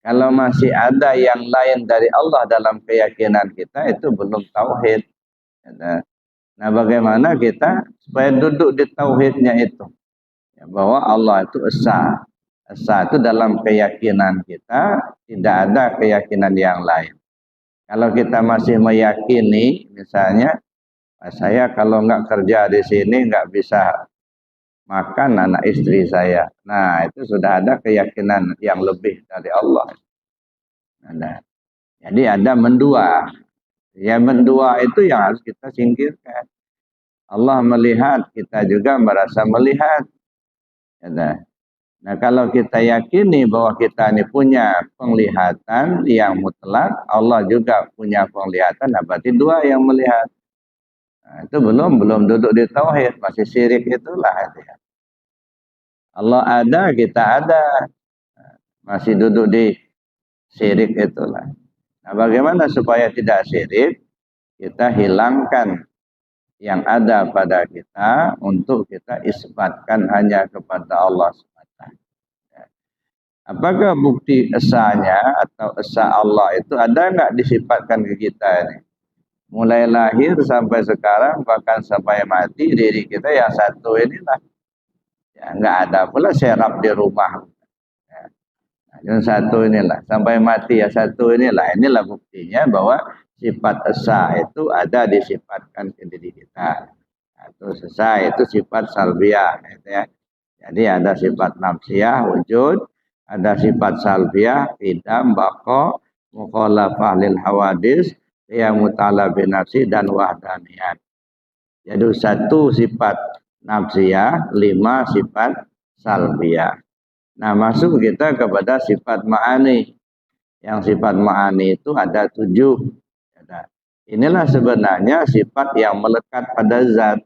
Kalau masih ada yang lain dari Allah dalam keyakinan kita, itu belum tauhid. Nah, bagaimana kita supaya duduk di tauhidnya itu? Ya, bahwa Allah itu esa. Esa itu dalam keyakinan kita, tidak ada keyakinan yang lain. Kalau kita masih meyakini, misalnya, saya kalau nggak kerja di sini nggak bisa makan anak istri saya. Nah, itu sudah ada keyakinan yang lebih dari Allah. Nah, jadi ada mendua. Ya, mendua itu yang harus kita singkirkan. Allah melihat, kita juga merasa melihat. Nah, kalau kita yakini bahwa kita ini punya penglihatan yang mutlak, Allah juga punya penglihatan, nah berarti dua yang melihat. Nah, itu belum duduk di tauhid, masih syirik itulah. Ya. Allah ada, kita ada, masih duduk di syirik itulah. Nah, bagaimana supaya tidak syirik? Kita hilangkan yang ada pada kita untuk kita isbatkan hanya kepada Allah semata. Apakah bukti esanya atau esa Allah itu ada nggak disifatkan ke kita ini? Mulai lahir sampai sekarang bahkan sampai mati diri kita yang satu inilah. Ya, nggak ada pula serap di rumah. Ya, yang satu inilah sampai mati ya satu inilah. Inilah buktinya bahwa sifat esa itu ada disifatkan ke diri kita. Atau esa itu sifat salbiah. Gitu ya. Jadi ada sifat nafsiyah wujud, ada sifat salbiah idam, bako, mukhalafah lil hawadis, yang mutala binafsi dan wahdaniyat. Jadi satu sifat nafsiyah, 5 sifat salbiah. Nah, masuk kita kepada sifat ma'ani. Yang sifat ma'ani itu ada 7. Inilah sebenarnya sifat yang melekat pada zat.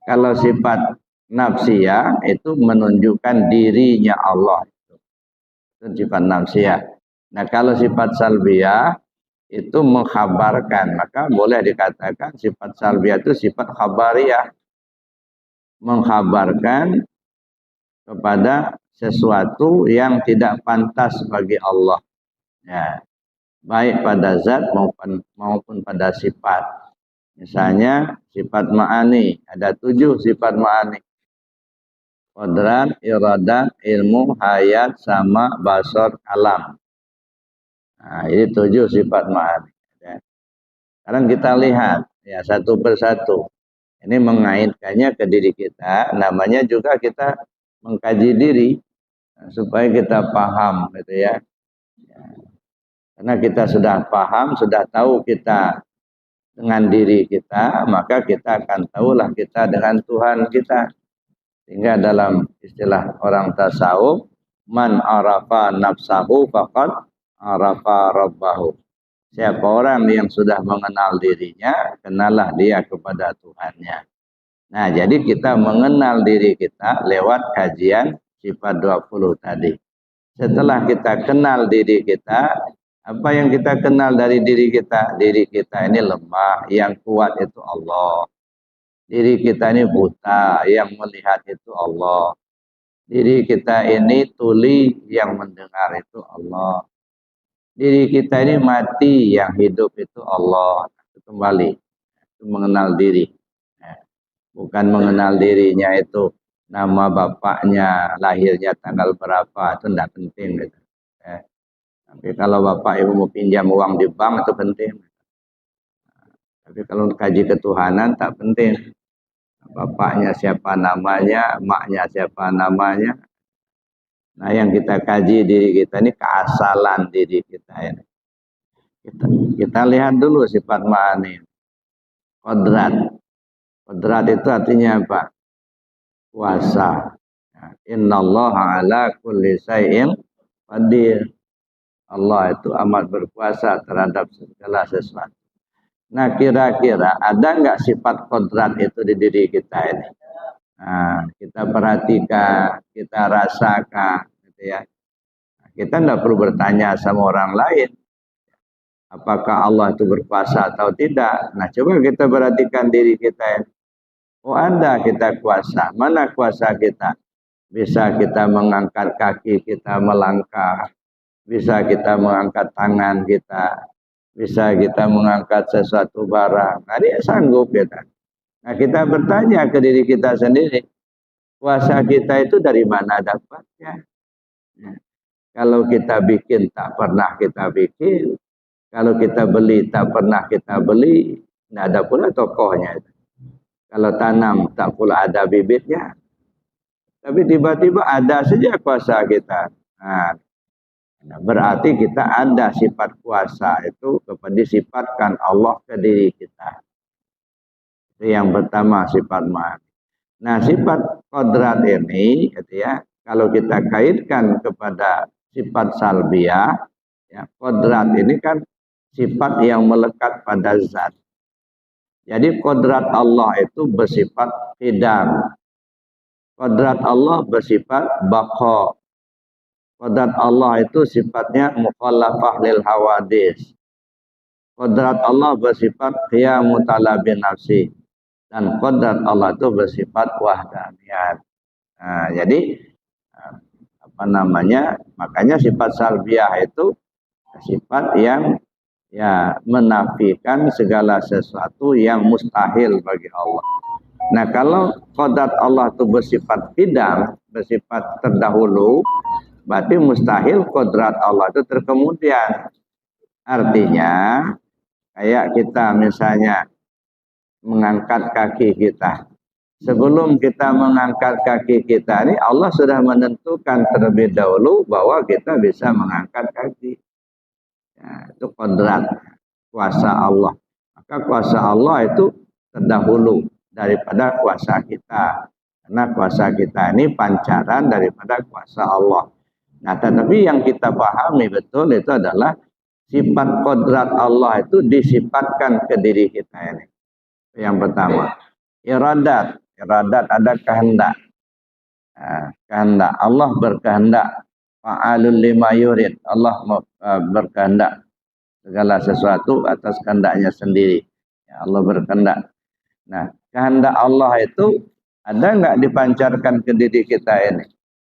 Kalau sifat nafsiyah itu menunjukkan dirinya Allah. Itu sifat nafsiyah. Nah, kalau sifat salbiyah itu mengkhabarkan, maka boleh dikatakan sifat salbiyah itu sifat khabariyah. Mengkhabarkan kepada sesuatu yang tidak pantas bagi Allah. Ya, baik pada zat maupun pada sifat. Misalnya sifat ma'ani, ada 7 sifat ma'ani. Qudrat, iradat, ilmu, hayat, sama, basar, alam. Nah, ini 7 sifat ma'ani. Ya. Sekarang kita lihat ya satu persatu. Ini mengaitkannya ke diri kita, namanya juga kita mengkaji diri supaya kita paham gitu ya. Karena kita sudah paham, sudah tahu kita dengan diri kita, maka kita akan tahulah kita dengan Tuhan kita. Sehingga dalam istilah orang tasawuf, man arafa nafsahu faqad arafa rabbahu. Siapa orang yang sudah mengenal dirinya, kenalah dia kepada Tuhannya. Nah, jadi kita mengenal diri kita lewat kajian sifat 20 tadi. Setelah kita kenal diri kita, apa yang kita kenal dari diri kita? Diri kita ini lemah, yang kuat itu Allah. Diri kita ini buta, yang melihat itu Allah. Diri kita ini tuli, yang mendengar itu Allah. Diri kita ini mati, yang hidup itu Allah. Kembali, itu mengenal diri. Bukan mengenal dirinya itu nama bapaknya, lahirnya tanggal berapa, itu tidak penting. Gitu. Tapi kalau bapak ibu mau pinjam uang di bank itu penting. Tapi kalau kaji ketuhanan tak penting. Bapaknya siapa namanya, emaknya siapa namanya. Nah, yang kita kaji diri kita ini keasalan diri kita ini. Kita lihat dulu sifat ma'ani. Qudrat. Qudrat itu artinya apa? Kuasa. Innallaha ala kulli syai'in qadir. Allah itu amat berkuasa terhadap segala sesuatu. Nah, kira-kira ada nggak sifat qudrat itu di diri kita ini? Nah, kita perhatikan, kita rasakan, gitu ya. Kita tidak perlu bertanya sama orang lain, apakah Allah itu berkuasa atau tidak. Nah, coba kita perhatikan diri kita ini. Oh, ada kita kuasa. Mana kuasa kita? Bisa kita mengangkat kaki kita melangkah. bisa kita mengangkat tangan kita, bisa kita mengangkat sesuatu barang. Nah, dia sanggup kita. Nah, kita bertanya ke diri kita sendiri, kuasa kita itu dari mana dapatnya? Ya. Kalau kita bikin tak pernah kita bikin, kalau kita beli tak pernah kita beli, tidak ada pula tokohnya. Kalau tanam tak pula ada bibitnya, tapi tiba-tiba ada saja kuasa kita. Nah, berarti kita ada sifat kuasa itu kepada disifatkan Allah ke diri kita. Itu yang pertama, sifat maha. Nah, sifat kodrat ini, gitu ya, kalau kita kaitkan kepada sifat salbiah, ya, kodrat ini kan sifat yang melekat pada zat. Jadi kodrat Allah itu bersifat hidam. Kodrat Allah bersifat baqa. Kodrat Allah itu sifatnya mukhalafah lil hawadis. Kodrat Allah bersifat qiyamu talabin nafsi. Dan kodrat Allah itu bersifat wahdaniyat. Nah, jadi apa namanya? Makanya sifat salbiah itu sifat yang ya menafikan segala sesuatu yang mustahil bagi Allah. Nah, kalau kodrat Allah itu bersifat qidam, bersifat terdahulu, berarti mustahil kodrat Allah itu terkemudian. Artinya kayak kita misalnya mengangkat kaki kita. Sebelum kita mengangkat kaki kita ini, Allah sudah menentukan terlebih dahulu bahwa kita bisa mengangkat kaki. Ya, itu kodrat, kuasa Allah. Maka kuasa Allah itu terdahulu daripada kuasa kita. Karena kuasa kita ini pancaran daripada kuasa Allah. Nah, tetapi yang kita pahami betul itu adalah sifat kodrat Allah itu disifatkan ke diri kita ini. Yang pertama, iradat. Iradat ada kehendak. Nah, kehendak. Allah berkehendak. Fa'alul lima yurid. Allah berkehendak segala sesuatu atas kehendaknya sendiri. Ya, Allah berkehendak. Nah, kehendak Allah itu ada nggak dipancarkan ke diri kita ini?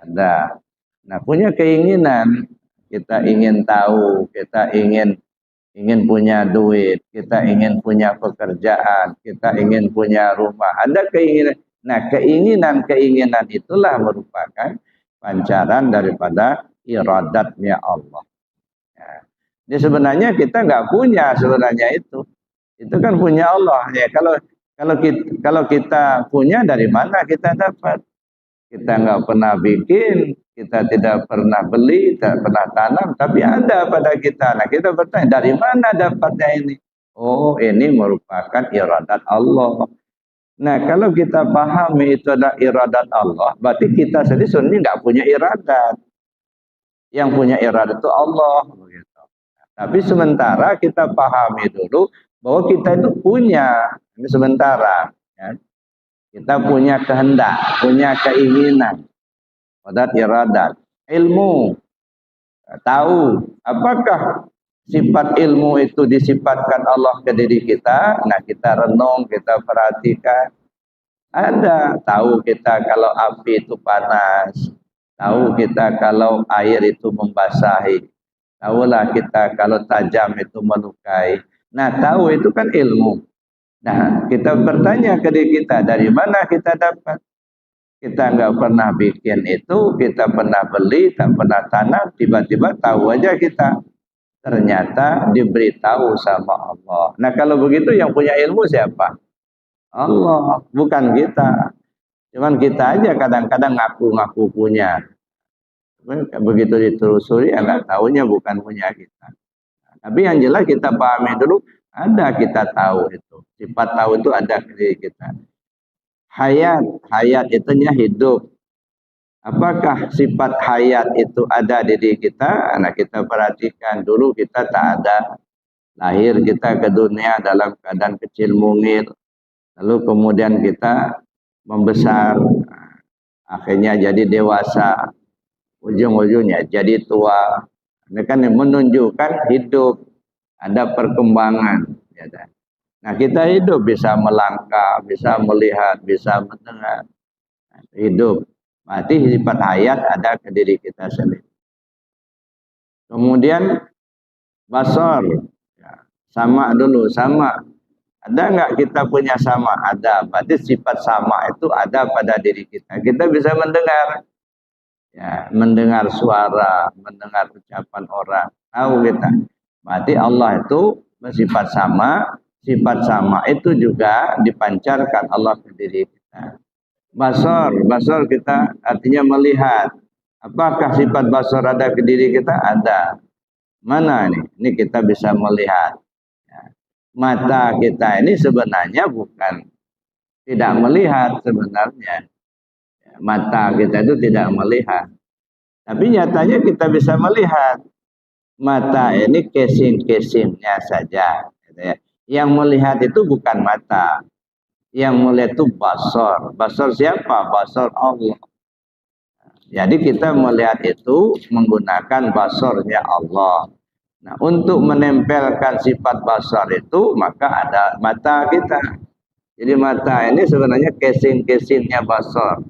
Ada. Nah, punya keinginan. Kita ingin tahu, kita ingin punya duit, kita ingin punya pekerjaan, kita ingin punya rumah. Ada keinginan. Nah, keinginan itulah merupakan pancaran daripada iradatnya Allah. Ya. Jadi sebenarnya kita nggak punya sebenarnya itu. Itu kan punya Allah. Ya, kalau kita punya, dari mana kita dapat? Kita nggak pernah bikin, kita tidak pernah beli, tidak pernah tanam, tapi ada pada kita. Nah, kita bertanya, dari mana dapatnya ini? Oh, ini merupakan iradat Allah. Nah, kalau kita pahami itu adalah iradat Allah, berarti kita sendiri sebenarnya nggak punya iradat. Yang punya iradat itu Allah. Begitu. Tapi sementara kita pahami dulu bahwa kita itu punya, ini sementara. Ya. Kita punya kehendak, punya keinginan. Kodrat iradat. Ilmu. Tahu. Apakah sifat ilmu itu disifatkan Allah ke diri kita? Nah, kita renung, kita perhatikan. Ada. Tahu kita kalau api itu panas. Tahu kita kalau air itu membasahi. Tahulah kita kalau tajam itu melukai. Nah, tahu itu kan ilmu. Nah, kita bertanya ke diri kita, dari mana kita dapat? Kita nggak pernah bikin itu, kita pernah beli, tak pernah tanam, tiba-tiba tahu aja kita. Ternyata diberitahu sama Allah. Nah, kalau begitu yang punya ilmu siapa? Allah, bukan kita. Cuman kita aja kadang-kadang ngaku-ngaku punya. Begitu ditelusuri, ya nggak tahunya bukan punya kita. Tapi yang jelas kita pahami dulu, ada kita tahu itu. Sifat tahu itu ada di diri kita. Hayat itunya hidup. Apakah sifat hayat itu ada di diri kita? Nah, kita perhatikan dulu, kita tak ada. Lahir kita ke dunia dalam keadaan kecil mungil. Lalu kemudian kita membesar. Akhirnya jadi dewasa. Ujung-ujungnya jadi tua. Ini kan menunjukkan hidup. Ada perkembangan. Ya, nah, kita hidup bisa melangkah, bisa melihat, bisa mendengar. Hidup. Berarti sifat hayat ada ke diri kita sendiri. Kemudian basar, ya, sama dulu, sama. Ada nggak kita punya sama? Ada. Berarti sifat sama itu ada pada diri kita. Kita bisa mendengar, ya, mendengar suara, mendengar ucapan orang. Tahu kita. Berarti Allah itu bersifat sama. Sifat sama itu juga dipancarkan Allah ke diri kita. Basar, basar kita artinya melihat. Apakah sifat basar ada ke diri kita? Ada. Mana ini? Ini kita bisa melihat. Mata kita ini sebenarnya bukan tidak melihat sebenarnya. Mata kita itu tidak melihat. Tapi nyatanya kita bisa melihat. Mata ini casing-casingnya saja. Yang melihat itu bukan mata. Yang melihat itu basar. Basar siapa? Basar Allah. Jadi kita melihat itu menggunakan basarnya Allah. Nah, untuk menempelkan sifat basar itu maka ada mata kita. Jadi mata ini sebenarnya casing-casingnya basar.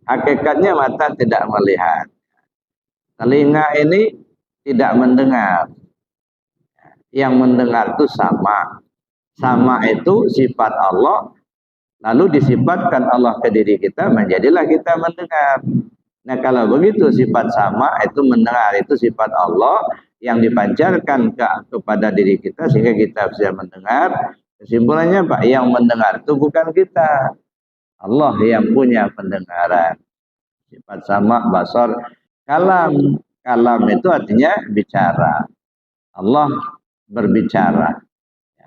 Hakikatnya mata tidak melihat. Telinga ini tidak mendengar. Yang mendengar itu sama. Sama itu sifat Allah. Lalu disifatkan Allah ke diri kita, menjadilah kita mendengar. Nah, kalau begitu sifat sama itu mendengar, itu sifat Allah yang dipancarkan kepada diri kita sehingga kita bisa mendengar. Kesimpulannya Pak, yang mendengar itu bukan kita. Allah yang punya pendengaran. Sifat sama, basar, kalam. Kalam itu artinya bicara. Allah berbicara.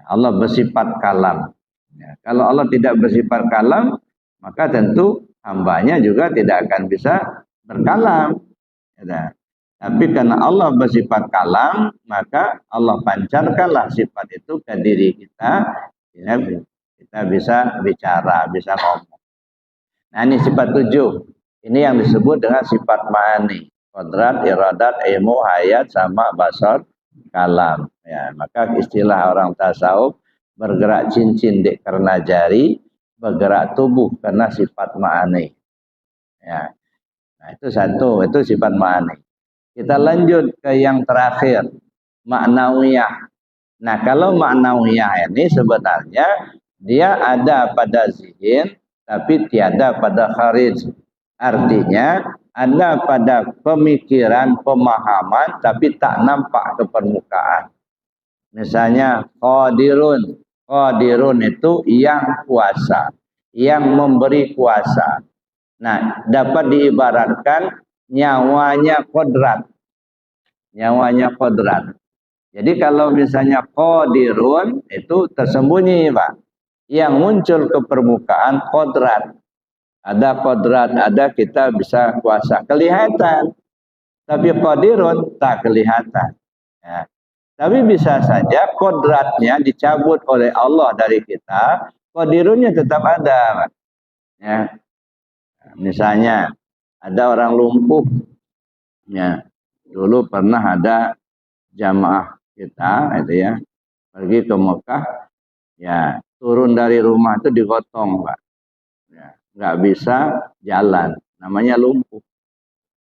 Allah bersifat kalam. Ya, kalau Allah tidak bersifat kalam, maka tentu hambanya juga tidak akan bisa berkalam. Ya. Tapi karena Allah bersifat kalam, maka Allah pancarkanlah sifat itu ke diri kita. Ya, kita bisa bicara, bisa ngomong. Nah, ini sifat 7. Ini yang disebut dengan sifat ma'ani. Kodrat, iradat, ilmu, hayat, sama, basar, kalam. Ya, maka istilah orang tasawuf, bergerak cincin di karena jari, bergerak tubuh karena sifat ma'ani. Ya. Nah, itu satu, itu sifat ma'ani. Kita lanjut ke yang terakhir, maknawiyah. Nah, kalau maknawiyah ini sebenarnya dia ada pada zihin, tapi tiada pada kharij. Artinya ada pada pemikiran, pemahaman, tapi tak nampak ke permukaan. Misalnya qadirun. Qadirun itu yang kuasa, yang memberi kuasa. Nah, dapat diibaratkan nyawanya kodrat. Nyawanya kodrat. Jadi kalau misalnya qadirun itu tersembunyi, Pak. Yang muncul ke permukaan kodrat. Ada kodrat, ada kita bisa kuasa. Kelihatan. Tapi qadirun tak kelihatan. Ya. Tapi bisa saja kodratnya dicabut oleh Allah dari kita, qadirunnya tetap ada. Ya. Misalnya ada orang lumpuh, ya, dulu pernah ada jamaah kita, itu ya, pergi ke Mekah, ya, turun dari rumah itu digotong, Pak, ya, nggak bisa jalan, namanya lumpuh.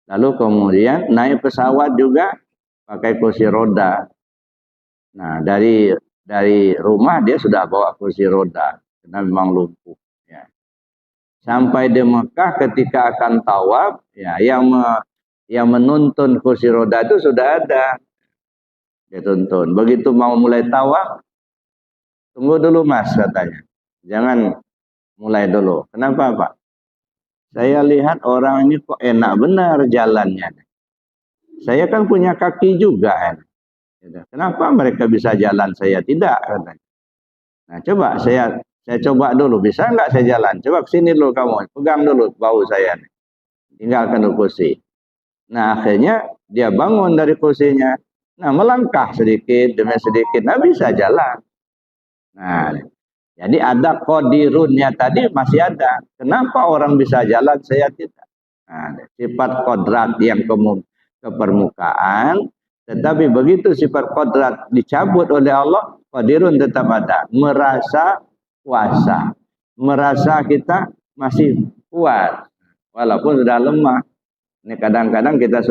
Lalu kemudian naik pesawat juga pakai kursi roda. Nah, dari rumah dia sudah bawa kursi roda karena memang lumpuh. Ya. Sampai di Mekah ketika akan tawaf, ya, yang menuntun kursi roda itu sudah ada. Dia tuntun. Begitu mau mulai tawaf, tunggu dulu Mas katanya. Jangan mulai dulu. Kenapa Pak? Saya lihat orang ini kok enak benar jalannya. Saya kan punya kaki juga. Kenapa mereka bisa jalan, saya tidak? Katanya. Nah, coba saya coba dulu, bisa nggak saya jalan? Coba kesini dulu kamu, pegang dulu bau saya. Tinggalkan dulu kursi. Nah, akhirnya dia bangun dari kursinya. Nah, melangkah sedikit demi sedikit, nah bisa jalan. Nah, jadi ada qadirunnya tadi masih ada. Kenapa orang bisa jalan, saya tidak? Nah, sifat kodrat yang ke permukaan. Tetapi begitu sifat kodrat dicabut oleh Allah, qadirun tetap ada. Merasa kuasa. Merasa kita masih kuat. Walaupun sudah lemah. Ini kadang-kadang kita